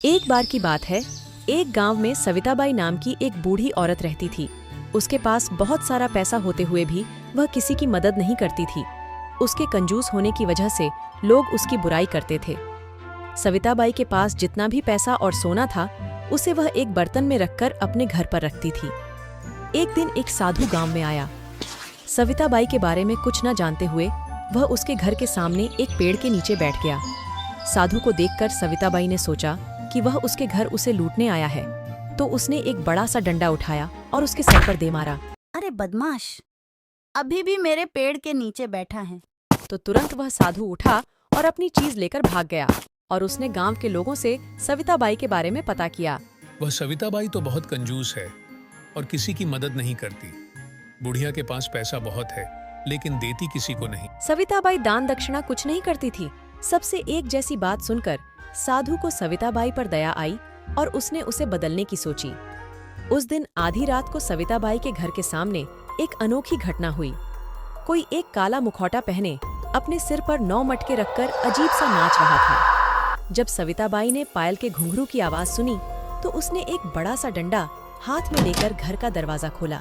एक बार की बात है, एक गांव में सविताबाई नाम की एक बूढ़ी औरत रहती थी। उसके पास बहुत सारा पैसा होते हुए भी वह किसी की मदद नहीं करती थी। उसके कंजूस होने की वजह से लोग उसकी बुराई करते थे। सविताबाई के पास जितना भी पैसा और सोना था, उसे वह एक बर्तन में रखकर अपने घर पर रखती थी। एक दिन एक साधु गांव में आया। सविताबाई के बारे में कुछ न जानते हुए वह उसके घर के सामने एक पेड़ के नीचे बैठ गया। साधु को देखकर सविताबाई ने सोचा कि वह उसके घर उसे लूटने आया है, तो उसने एक बड़ा सा डंडा उठाया और उसके सर पर दे मारा। अरे बदमाश, अभी भी मेरे पेड़ के नीचे बैठा है। तो तुरंत वह साधु उठा और अपनी चीज लेकर भाग गया और उसने गांव के लोगों से सविताबाई के बारे में पता किया। वह सविताबाई तो बहुत कंजूस है और किसी की मदद नहीं करती। बुढ़िया के पास पैसा बहुत है, लेकिन देती किसी को नहीं। सविताबाई दान दक्षिणा कुछ नहीं करती थी। सबसे एक जैसी बात सुनकर साधु को सविताबाई पर दया आई और उसने उसे बदलने की सोची। उस दिन आधी रात को सविताबाई के घर के सामने एक अनोखी घटना हुई। कोई एक काला मुखौटा पहने अपने सिर पर 9 मटके रखकर अजीब सा नाच रहा था। जब सविताबाई ने पायल के घुंघरू की आवाज सुनी तो उसने एक बड़ा सा डंडा हाथ में लेकर घर का दरवाजा खोला।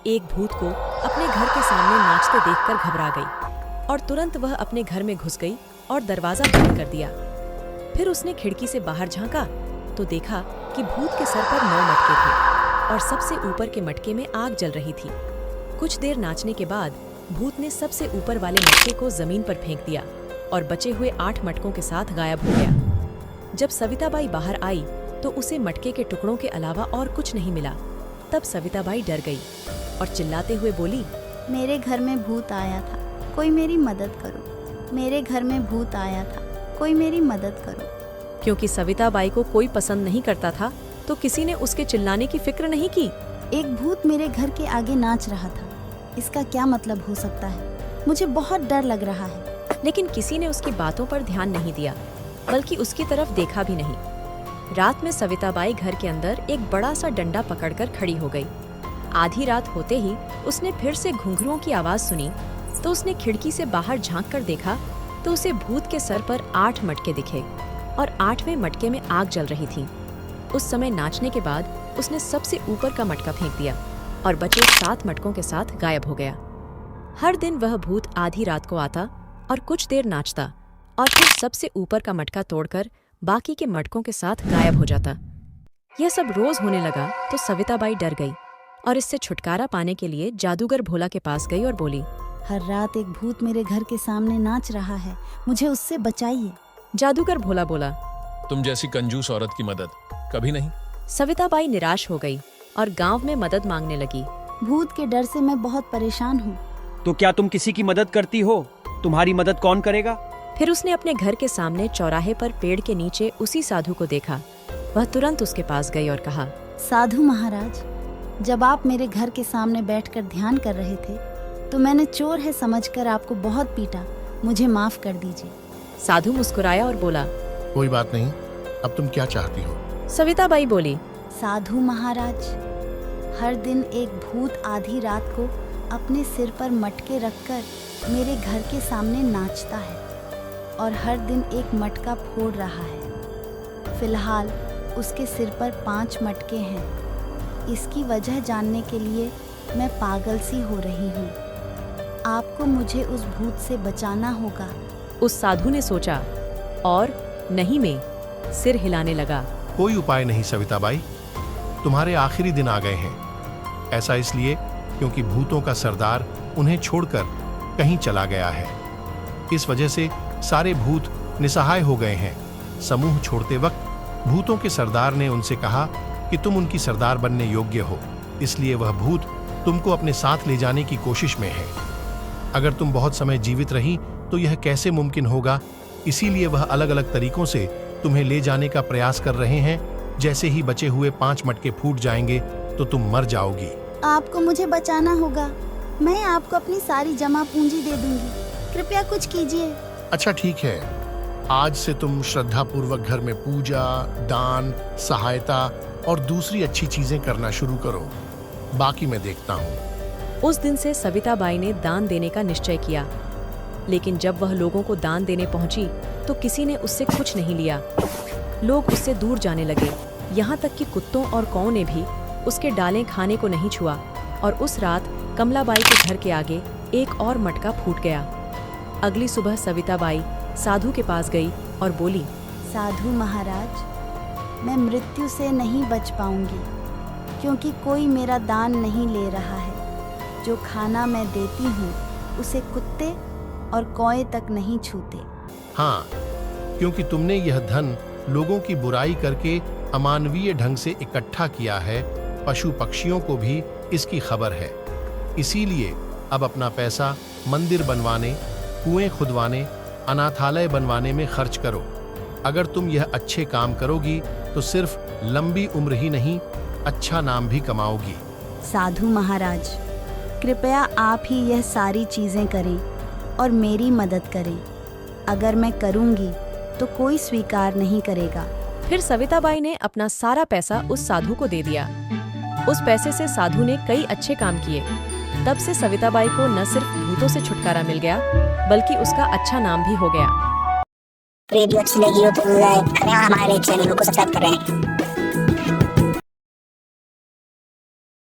एक भूत को अपने घर के सामने नाचते देखकर घबरा गई और तुरंत वह अपने घर में घुस गई और दरवाजा बंद कर दिया। फिर उसने खिड़की से बाहर झांका तो देखा कि भूत के सर पर 9 मटके थे और सबसे ऊपर के मटके में आग जल रही थी। कुछ देर नाचने के बाद भूत ने सबसे ऊपर वाले मटके को जमीन पर फेंक दिया और बचे हुए 8 मटकों के साथ गायब हो गया। जब सविताबाई बाहर आई तो उसे मटके के टुकड़ों के अलावा और कुछ नहीं मिला। तब सविताबाई डर गई और चिल्लाते हुए बोली, मेरे घर में भूत आया था, कोई मेरी मदद करो। मेरे घर में भूत आया था, कोई मेरी मदद करो। क्योंकि सविताबाई को कोई पसंद नहीं करता था तो किसी ने उसके चिल्लाने की फिक्र नहीं की। एक भूत मेरे घर के आगे नाच रहा था, इसका क्या मतलब हो सकता है? मुझे बहुत डर लग रहा है। लेकिन किसी ने उसकी बातों पर ध्यान नहीं दिया, बल्कि उसकी तरफ देखा भी नहीं। रात में सविताबाई घर के अंदर एक बड़ा सा डंडा पकड़कर खड़ी हो गई। आधी रात होते ही उसने फिर से घुंघरुओं की आवाज सुनी तो उसने खिड़की से बाहर झांक कर देखा तो उसे भूत के सर पर 8 मटके दिखे और 8वें मटके में आग जल रही थी। उस समय नाचने के बाद उसने सबसे ऊपर का मटका फेंक दिया और बचे 7 मटकों के साथ गायब हो गया। हर दिन वह भूत आधी रात को आता और कुछ देर नाचता और फिर सबसे ऊपर का मटका तोड़कर बाकी के मटकों के साथ गायब हो जाता। यह सब रोज होने लगा तो सविताबाई डर गई और इससे छुटकारा पाने के लिए जादूगर भोला के पास गई और बोली, हर रात एक भूत मेरे घर के सामने नाच रहा है, मुझे उससे बचाइए। जादूगर भोला बोला, तुम जैसी कंजूस औरत की मदद कभी नहीं। सविताबाई निराश हो गई और गांव में मदद मांगने लगी। भूत के डर से मैं बहुत परेशान हूँ। तो क्या तुम किसी की मदद करती हो? तुम्हारी मदद कौन करेगा? फिर उसने अपने घर के सामने चौराहे पर पेड़ के नीचे उसी साधु को देखा। वह तुरंत उसके पास गई और कहा, साधु महाराज, जब आप मेरे घर के सामने बैठकर ध्यान कर रहे थे तो मैंने चोर है समझकर आपको बहुत पीटा, मुझे माफ कर दीजिए। साधु मुस्कुराया और बोला, कोई बात नहीं, अब तुम क्या चाहती हो? सविताबाई बोली, साधु महाराज, हर दिन एक भूत आधी रात को अपने सिर पर मटके रखकर मेरे घर के सामने नाचता है और हर दिन एक मटका फोड़ रहा है। फिलहाल उसके सिर पर 5 मटके हैं। इसकी वजह जानने के लिए मैं पागल सी हो रही हूँ। आपको मुझे उस भूत से बचाना होगा। उस साधु ने सोचा और नहीं में सिर हिलाने लगा। कोई उपाय नहीं सविताबाई, तुम्हारे आखिरी दिन आ गए हैं। ऐसा इसलिए क्योंकि भूतों का सरदार उन्हें छोड़कर कहीं चला गया है। इस वजह से सारे भूत निसहाय हो गए हैं। समूह छोड़ते वक्त भूतों के सरदार ने उनसे कहा कि तुम उनकी सरदार बनने योग्य हो, इसलिए वह भूत तुमको अपने साथ ले जाने की कोशिश में है। अगर तुम बहुत समय जीवित रही तो यह कैसे मुमकिन होगा, इसीलिए वह अलग अलग तरीकों से तुम्हें ले जाने का प्रयास कर रहे हैं। जैसे ही बचे हुए 5 मटके फूट जाएंगे तो तुम मर जाओगी। आपको मुझे बचाना होगा, मैं आपको अपनी सारी जमा पूंजी दे दूंगी, कृपया कुछ कीजिए। अच्छा ठीक है, आज से तुम श्रद्धा पूर्वक घर में पूजा, दान, सहायता और दूसरी अच्छी चीजें करना शुरू करो, बाकी मैं देखता हूँ। उस दिन से सविताबाई ने दान देने का निश्चय किया, लेकिन जब वह लोगों को दान देने पहुंची तो किसी ने उससे कुछ नहीं लिया। लोग उससे दूर जाने लगे, यहाँ तक कि कुत्तों और कौओं ने भी उसके डालें खाने को नहीं छुआ। और उस रात कमलाबाई के घर के आगे एक और मटका फूट गया। अगली सुबह सविताबाई साधु के पास गई और बोली, साधु महाराज, मैं मृत्यु से नहीं बच पाऊंगी, क्योंकि कोई मेरा दान नहीं ले रहा है। जो खाना मैं देती हूँ उसे कुत्ते और कौए तक नहीं छूते। हाँ, क्योंकि तुमने यह धन लोगों की बुराई करके अमानवीय ढंग से इकट्ठा किया है, पशु पक्षियों को भी इसकी खबर है। इसीलिए अब अपना पैसा मंदिर बनवाने, कुएं खुदवाने, अनाथालय बनवाने में खर्च करो। अगर तुम यह अच्छे काम करोगी तो सिर्फ लंबी उम्र ही नहीं, अच्छा नाम भी कमाओगी। साधु महाराज, कृपया आप ही यह सारी चीज़ें करें और मेरी मदद करें। अगर मैं करूंगी तो कोई स्वीकार नहीं करेगा। फिर सविताबाई ने अपना सारा पैसा उस साधु को दे दिया। उस पैसे से साधु ने कई अच्छे काम किए। तब से सविताबाई को न सिर्फ भूतों से छुटकारा मिल गया, बल्कि उसका अच्छा नाम भी हो गया। वीडियो अच्छी लगी हो तो लाइक करें और हमारे चैनल को सब्सक्राइब करें।